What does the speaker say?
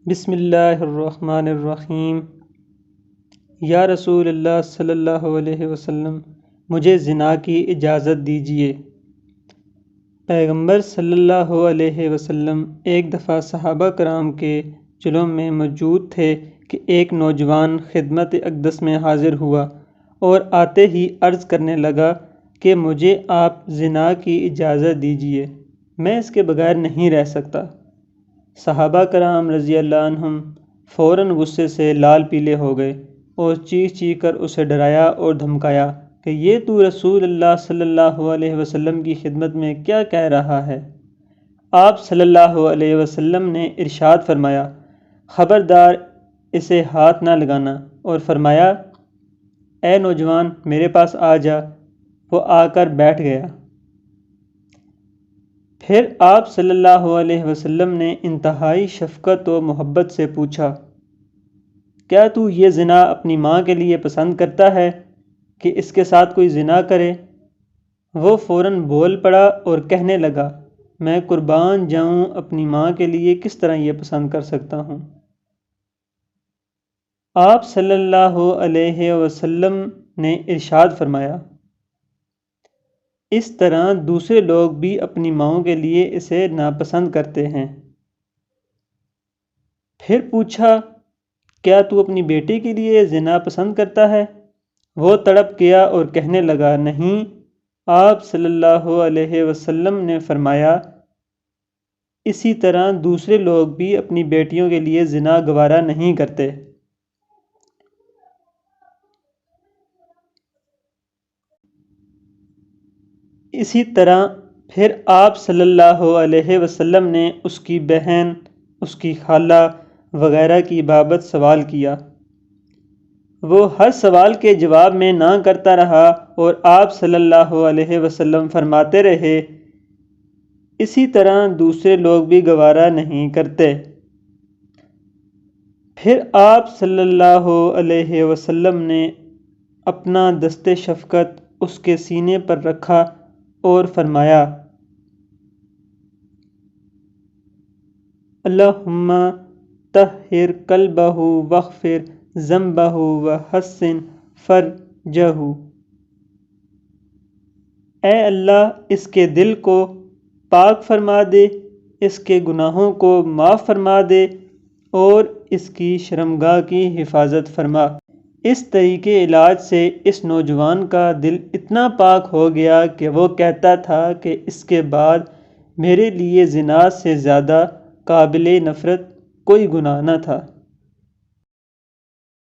بسم اللہ الرحمن الرحیم۔ یا رسول اللہ صلی اللہ علیہ وسلم، مجھے زنا کی اجازت دیجیے۔ پیغمبر صلی اللہ علیہ وسلم ایک دفعہ صحابہ کرام کے جلوم میں موجود تھے کہ ایک نوجوان خدمت اقدس میں حاضر ہوا اور آتے ہی عرض کرنے لگا کہ مجھے آپ زنا کی اجازت دیجیے، میں اس کے بغیر نہیں رہ سکتا۔ صحابہ کرام رضی اللہ عنہم فوراً غصے سے لال پیلے ہو گئے اور چیخ چیخ کر اسے ڈرایا اور دھمکایا کہ یہ تو رسول اللہ صلی اللہ علیہ وسلم کی خدمت میں کیا کہہ رہا ہے۔ آپ صلی اللہ علیہ وسلم نے ارشاد فرمایا، خبردار اسے ہاتھ نہ لگانا، اور فرمایا، اے نوجوان میرے پاس آ جا۔ وہ آ کر بیٹھ گیا۔ پھر آپ صلی اللہ علیہ وسلم نے انتہائی شفقت و محبت سے پوچھا، کیا تو یہ زنا اپنی ماں کے لیے پسند کرتا ہے کہ اس کے ساتھ کوئی زنا کرے؟ وہ فوراً بول پڑا اور کہنے لگا، میں قربان جاؤں، اپنی ماں کے لیے کس طرح یہ پسند کر سکتا ہوں۔ آپ صلی اللہ علیہ وسلم نے ارشاد فرمایا، اس طرح دوسرے لوگ بھی اپنی ماؤں کے لیے اسے ناپسند کرتے ہیں۔ پھر پوچھا، کیا تو اپنی بیٹی کے لیے زنا پسند کرتا ہے؟ وہ تڑپ گیا اور کہنے لگا، نہیں۔ آپ صلی اللہ علیہ وسلم نے فرمایا، اسی طرح دوسرے لوگ بھی اپنی بیٹیوں کے لیے زنا گوارا نہیں کرتے۔ اسی طرح پھر آپ صلی اللہ علیہ وسلم نے اس کی بہن، اس کی خالہ وغیرہ کی بابت سوال کیا۔ وہ ہر سوال کے جواب میں نہ کرتا رہا اور آپ صلی اللہ علیہ وسلم فرماتے رہے، اسی طرح دوسرے لوگ بھی گوارا نہیں کرتے۔ پھر آپ صلی اللہ علیہ وسلم نے اپنا دست شفقت اس کے سینے پر رکھا اور فرمایا، اللہم طہر قلبہ واغفر ذنبہ وحسن فرجہ۔ اے اللہ، اس کے دل کو پاک فرما دے، اس کے گناہوں کو معاف فرما دے اور اس کی شرمگاہ کی حفاظت فرما۔ اس طریقے علاج سے اس نوجوان کا دل اتنا پاک ہو گیا کہ وہ کہتا تھا کہ اس کے بعد میرے لیے زنا سے زیادہ قابل نفرت کوئی گناہ نہ تھا۔